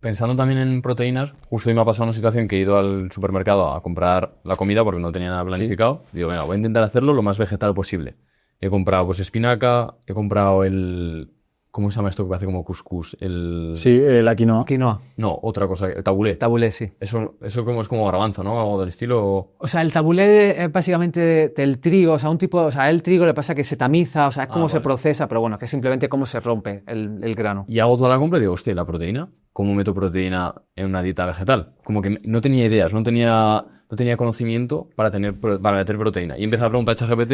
Pensando también en proteínas, justo hoy me ha pasado una situación que he ido al supermercado a comprar la comida porque no tenía nada Sí. planificado. Digo, venga, voy a intentar hacerlo lo más vegetal posible. He comprado pues espinaca, he comprado el... ¿Cómo se llama esto que hace como couscous? El... Sí, la quinoa. Quinoa. No, otra cosa, el tabulé. Tabulé, sí. Eso como es como garbanzo, ¿no? Algo del estilo... O sea, el tabulé es básicamente del trigo, o sea, un tipo, o sea, el trigo le pasa que se tamiza, o sea, es cómo se Vale. procesa, pero bueno, que es simplemente cómo se rompe el grano. Y hago toda la compra y digo, hostia, ¿y la proteína? ¿Cómo meto proteína en una dieta vegetal? Como que no tenía ideas, no tenía conocimiento para meter proteína. Y empecé a preguntar a ChatGPT,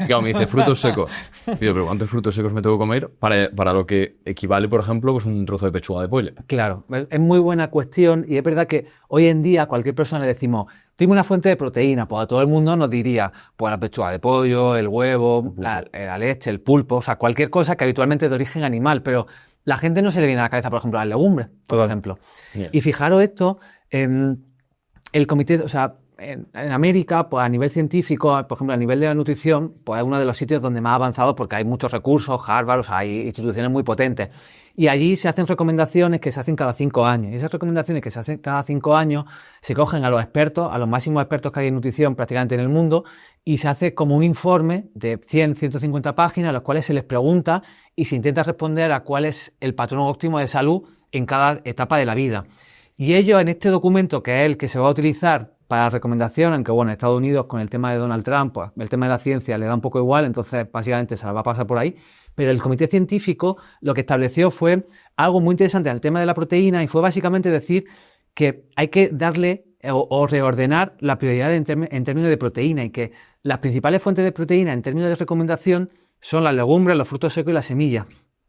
y claro, me dice frutos secos. Y digo, pero ¿cuántos frutos secos me tengo que comer para lo que equivale, por ejemplo, pues un trozo de pechuga de pollo? Claro, es muy buena cuestión y es verdad que hoy en día a cualquier persona le decimos, dime una fuente de proteína, pues a todo el mundo nos diría, pues la pechuga de pollo, el huevo, la leche, el pulpo, o sea, cualquier cosa que habitualmente es de origen animal, pero la gente no se le viene a la cabeza, por ejemplo, las legumbres, por Total. ejemplo. Bien. Y fijaros esto, el comité, o sea, en América, pues a nivel científico, por ejemplo, a nivel de la nutrición, pues es uno de los sitios donde más ha avanzado porque hay muchos recursos, Harvard, o sea, hay instituciones muy potentes. Y allí se hacen recomendaciones que se hacen cada 5 años. Y esas recomendaciones que se hacen cada 5 años se cogen a los expertos, a los máximos expertos que hay en nutrición prácticamente en el mundo, y se hace como un informe de 100, 150 páginas, a los cuales se les pregunta y se intenta responder a cuál es el patrón óptimo de salud en cada etapa de la vida. Y ellos en este documento, que es el que se va a utilizar para recomendación, aunque bueno, en Estados Unidos con el tema de Donald Trump, pues el tema de la ciencia le da un poco igual, entonces básicamente se la va a pasar por ahí, pero el comité científico lo que estableció fue algo muy interesante en el tema de la proteína y fue básicamente decir que hay que darle o reordenar la prioridad en términos de proteína y que las principales fuentes de proteína en términos de recomendación son las legumbres, los frutos secos y las semillas,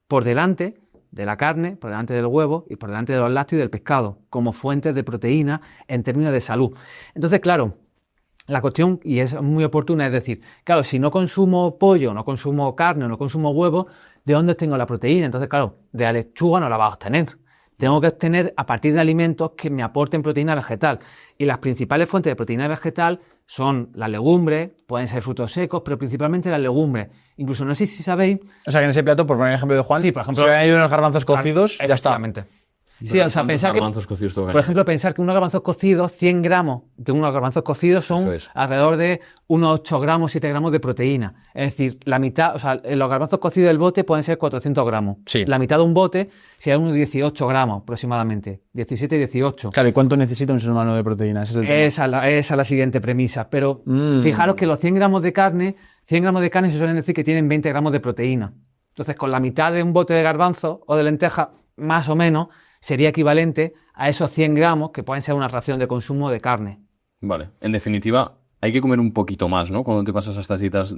por delante de la carne, por delante del huevo y por delante de los lácteos y del pescado, como fuentes de proteína en términos de salud. Entonces, claro, la cuestión, y es muy oportuna, es decir, claro, si no consumo pollo, no consumo carne, no consumo huevo, ¿de dónde obtengo la proteína? Entonces, claro, de la lechuga no la vas a obtener. Tengo que obtener a partir de alimentos que me aporten proteína vegetal. Y las principales fuentes de proteína vegetal son las legumbres, pueden ser frutos secos, pero principalmente las legumbres. Incluso no sé si sabéis... O sea, que en ese plato, por poner el ejemplo de Juan, Sí, por ejemplo, se han ido unos garbanzos cocidos, ya está. Efectivamente. Sí, o sea, ¿Cuántos pensar que, garbanzos cocidos tengo que por añadir? ejemplo, pensar que unos garbanzos cocidos, 100 gramos de unos garbanzos cocidos son Eso es. alrededor de unos 8 gramos, 7 gramos de proteína. Es decir, la mitad, o sea, los garbanzos cocidos del bote pueden ser 400 gramos. Sí. La mitad de un bote sería unos 18 gramos aproximadamente. 17, 18. Claro, ¿y cuánto necesita un ser humano de proteína? Ese es el tema. Esa es la siguiente premisa. Pero fijaros que los 100 gramos de carne se suelen decir que tienen 20 gramos de proteína. Entonces, con la mitad de un bote de garbanzo o de lenteja, más o menos, sería equivalente a esos 100 gramos que pueden ser una ración de consumo de carne. Vale. En definitiva, hay que comer un poquito más, ¿no? Cuando te pasas a estas dietas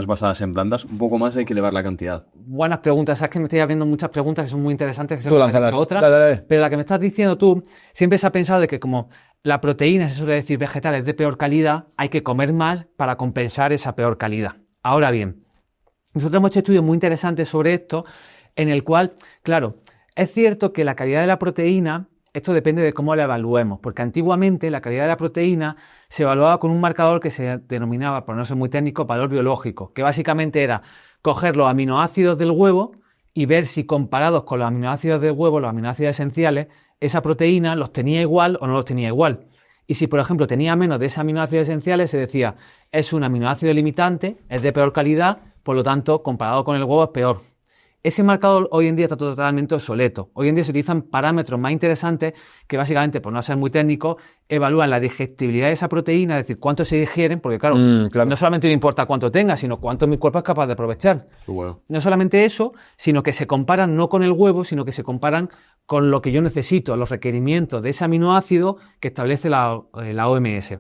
basadas en plantas, un poco más hay que elevar la cantidad. Buenas preguntas. Sabes que me estoy abriendo muchas preguntas que son muy interesantes, que Tú se me lánzalas. han hecho otras. Dale, dale. Pero la que me estás diciendo tú, siempre se ha pensado de que como la proteína, se suele decir, vegetal es de peor calidad, hay que comer más para compensar esa peor calidad. Ahora bien, nosotros hemos hecho estudios muy interesantes sobre esto, en el cual, claro, es cierto que la calidad de la proteína, esto depende de cómo la evaluemos, porque antiguamente la calidad de la proteína se evaluaba con un marcador que se denominaba, por no ser muy técnico, valor biológico, que básicamente era coger los aminoácidos del huevo y ver si comparados con los aminoácidos del huevo, los aminoácidos esenciales, esa proteína los tenía igual o no los tenía igual. Y si, por ejemplo, tenía menos de esos aminoácidos esenciales, se decía, es un aminoácido limitante, es de peor calidad, por lo tanto, comparado con el huevo es peor. Ese marcador hoy en día está totalmente obsoleto. Hoy en día se utilizan parámetros más interesantes que básicamente, por no ser muy técnicos, evalúan la digestibilidad de esa proteína, es decir, cuánto se digieren, porque claro, claro. no solamente me importa cuánto tenga, sino cuánto mi cuerpo es capaz de aprovechar. Qué bueno. No solamente eso, sino que se comparan no con el huevo, sino que se comparan con lo que yo necesito, los requerimientos de ese aminoácido que establece la OMS.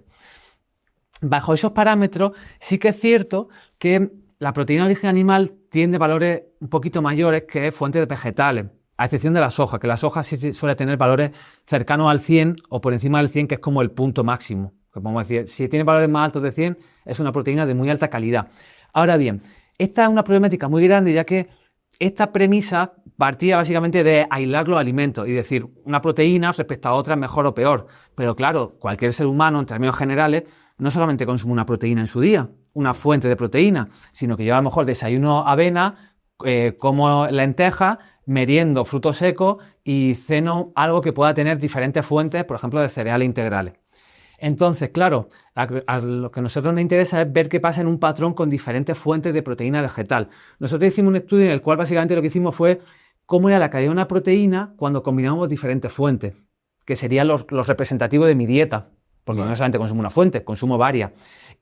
Bajo esos parámetros, sí que es cierto que la proteína de origen animal tiene valores un poquito mayores que fuentes de vegetales, a excepción de la soja, que la soja sí suele tener valores cercanos al 100 o por encima del 100, que es como el punto máximo. Que podemos decir, si tiene valores más altos de 100, es una proteína de muy alta calidad. Ahora bien, esta es una problemática muy grande, ya que esta premisa partía básicamente de aislar los alimentos y decir una proteína respecto a otra mejor o peor. Pero claro, cualquier ser humano, en términos generales, no solamente consume una proteína en su día, una fuente de proteína, sino que yo a lo mejor desayuno avena, como lentejas, meriendo frutos secos y ceno algo que pueda tener diferentes fuentes, por ejemplo, de cereales integrales. Entonces, claro, a lo que a nosotros nos interesa es ver qué pasa en un patrón con diferentes fuentes de proteína vegetal. Nosotros hicimos un estudio en el cual básicamente lo que hicimos fue cómo era la calidad de una proteína cuando combinamos diferentes fuentes, que serían los representativos de mi dieta, porque no solamente consumo una fuente, consumo varias.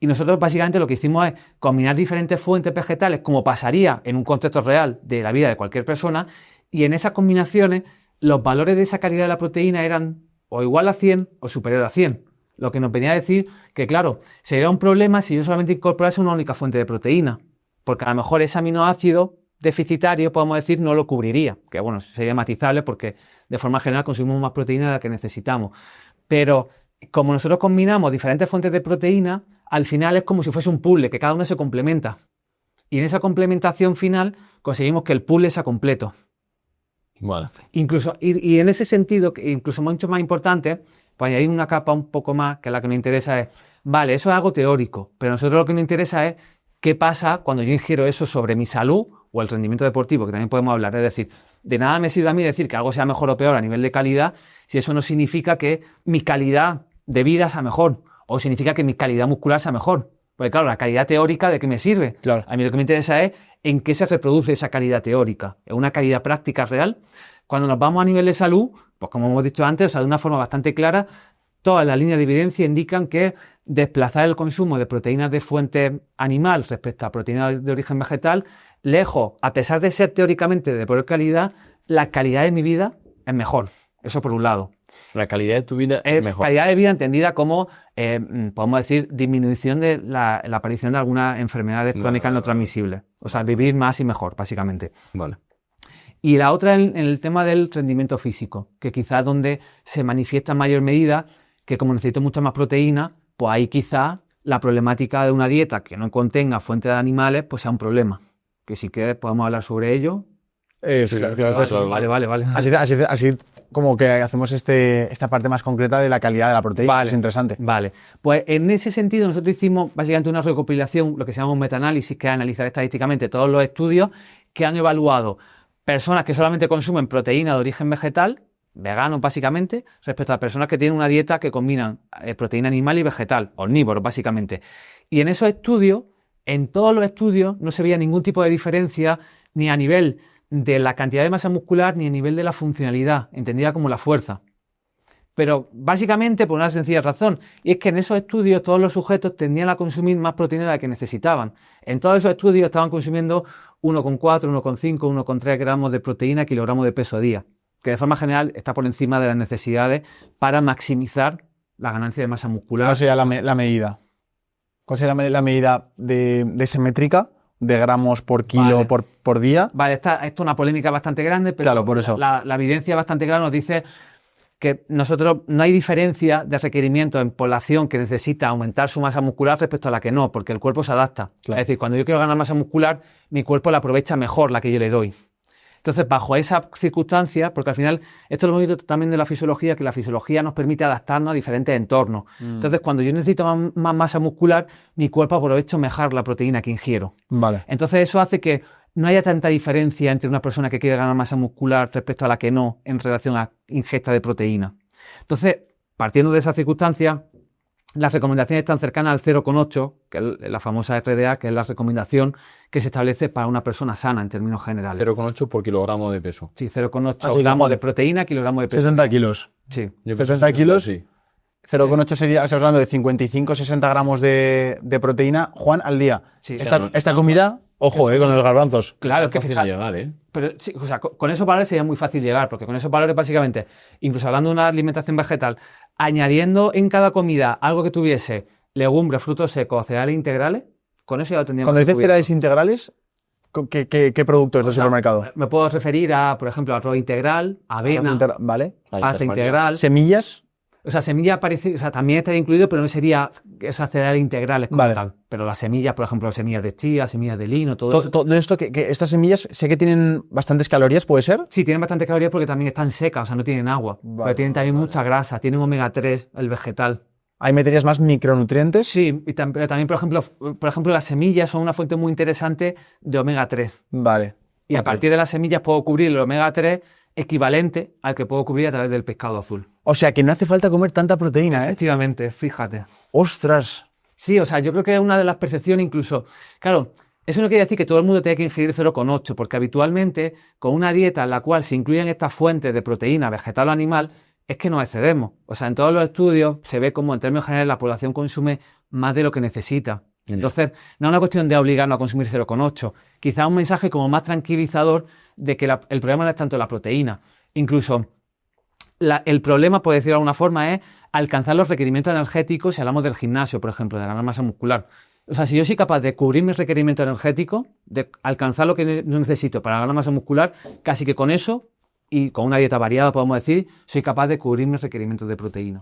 Y nosotros básicamente lo que hicimos es combinar diferentes fuentes vegetales, como pasaría en un contexto real de la vida de cualquier persona, y en esas combinaciones los valores de esa calidad de la proteína eran o igual a 100 o superior a 100. Lo que nos venía a decir que, claro, sería un problema si yo solamente incorporase una única fuente de proteína, porque a lo mejor ese aminoácido deficitario, podemos decir, no lo cubriría, que bueno, sería matizable porque de forma general consumimos más proteína de la que necesitamos. Pero como nosotros combinamos diferentes fuentes de proteína, al final es como si fuese un puzzle, que cada una se complementa. Y en esa complementación final conseguimos que el puzzle sea completo. Vale. Incluso, y en ese sentido, incluso mucho más importante, pues añadir una capa un poco más, que la que nos interesa es, vale, eso es algo teórico, pero a nosotros lo que nos interesa es qué pasa cuando yo ingiero eso sobre mi salud o el rendimiento deportivo, que también podemos hablar. Es decir, de nada me sirve a mí decir que algo sea mejor o peor a nivel de calidad si eso no significa que mi calidad de vida sea mejor o significa que mi calidad muscular sea mejor. Porque claro, la calidad teórica, ¿de qué me sirve? Claro. A mí lo que me interesa es en qué se reproduce esa calidad teórica. ¿Es una calidad práctica real? Cuando nos vamos a nivel de salud, pues como hemos dicho antes, o sea, de una forma bastante clara, todas las líneas de evidencia indican que desplazar el consumo de proteínas de fuente animal respecto a proteínas de origen vegetal, lejos, a pesar de ser teóricamente de peor calidad, la calidad de mi vida es mejor. Eso por un lado. La calidad de tu vida es mejor. Calidad de vida entendida como, podemos decir, disminución de la aparición de algunas enfermedades crónicas no transmisibles. O sea, vivir más y mejor, básicamente. Vale. Y la otra en el tema del rendimiento físico, que quizás donde se manifiesta en mayor medida que como necesito mucha más proteína, pues ahí quizás la problemática de una dieta que no contenga fuentes de animales pues sea un problema. Que si quieres podemos hablar sobre ello. Sí, claro. Vale. Así como que hacemos esta parte más concreta de la calidad de la proteína. Vale, es interesante. Vale. Pues en ese sentido nosotros hicimos básicamente una recopilación, lo que se llama un metaanálisis, que es analizar estadísticamente todos los estudios que han evaluado personas que solamente consumen proteína de origen vegetal, veganos básicamente, respecto a personas que tienen una dieta que combinan proteína animal y vegetal, omnívoros básicamente. Y en esos estudios, en todos los estudios, no se veía ningún tipo de diferencia ni a nivel de la cantidad de masa muscular ni a nivel de la funcionalidad, entendida como la fuerza. Pero básicamente por una sencilla razón, y es que en esos estudios todos los sujetos tendían a consumir más proteína de la que necesitaban. En todos esos estudios estaban consumiendo 1,4, 1,5, 1,3 gramos de proteína kilogramo de peso a día, que de forma general está por encima de las necesidades para maximizar la ganancia de masa muscular. ¿Cuál sería la medida? ¿Cuál sería la medida de simétrica de gramos por kilo por día? Vale, esto es una polémica bastante grande, pero claro, por eso. La evidencia bastante clara nos dice que nosotros no hay diferencia de requerimiento en población que necesita aumentar su masa muscular respecto a la que no, porque el cuerpo se adapta. Claro. Es decir, cuando yo quiero ganar masa muscular, mi cuerpo la aprovecha mejor la que yo le doy. Entonces, bajo esa circunstancia, porque al final, esto es lo bonito también de la fisiología, que la fisiología nos permite adaptarnos a diferentes entornos. Entonces, cuando yo necesito más masa muscular, mi cuerpo aprovecha mejor la proteína que ingiero. Vale. Entonces, eso hace que no haya tanta diferencia entre una persona que quiere ganar masa muscular respecto a la que no en relación a ingesta de proteína. Entonces, partiendo de esa circunstancia, las recomendaciones están cercanas al 0,8, que es la famosa RDA, que es la recomendación que se establece para una persona sana en términos generales. 0,8 por kilogramo de peso. Sí, 0,8 gramos de proteína, kilogramo de peso. 60 kilos. Sí. 60 kilos. Sí. 0,8 sería, estamos hablando de 55-60 gramos de proteína, Juan, al día. Sí. Esta comida, ojo, con los garbanzos. Claro, que fácil llegar, Pero sí, o sea, con esos valores sería muy fácil llegar, porque con esos valores básicamente, incluso hablando de una alimentación vegetal, añadiendo en cada comida algo que tuviese legumbres, frutos secos, cereales integrales, con eso ya lo tendríamos. Cuando dices cereales integrales, ¿qué productos del supermercado? Me puedo referir a, por ejemplo, arroz integral, avena, vale. pasta integral. Semillas. O sea, semillas también estaría incluido, pero no sería esas cereales integrales como tal. Pero las semillas, por ejemplo, semillas de chía, semillas de lino, todo eso. Todo esto, que estas semillas sé que tienen bastantes calorías, ¿puede ser? Sí, tienen bastantes calorías porque también están secas, o sea, no tienen agua. Pero tienen también mucha grasa, tienen omega 3, el vegetal. ¿Hay materias más micronutrientes? Sí, pero también, por ejemplo, las semillas son una fuente muy interesante de omega 3. Vale. Y a Ok. partir de las semillas puedo cubrir el omega 3 equivalente al que puedo cubrir a través del pescado azul. O sea, que no hace falta comer tanta proteína, ¿eh? Efectivamente, fíjate. ¡Ostras! Sí, o sea, yo creo que es una de las percepciones incluso. Claro, eso no quiere decir que todo el mundo tenga que ingerir 0,8, porque habitualmente con una dieta en la cual se incluyen estas fuentes de proteína vegetal o animal, es que nos excedemos. O sea, en todos los estudios se ve como en términos generales la población consume más de lo que necesita. Entonces, no es una cuestión de obligarnos a consumir 0,8. Quizás un mensaje como más tranquilizador de que el problema no es tanto la proteína. Incluso el problema, por decirlo de alguna forma, es alcanzar los requerimientos energéticos si hablamos del gimnasio, por ejemplo, de ganar masa muscular. O sea, si yo soy capaz de cubrir mis requerimientos energéticos, de alcanzar lo que necesito para ganar masa muscular, casi que con eso y con una dieta variada, podemos decir, soy capaz de cubrir mis requerimientos de proteína.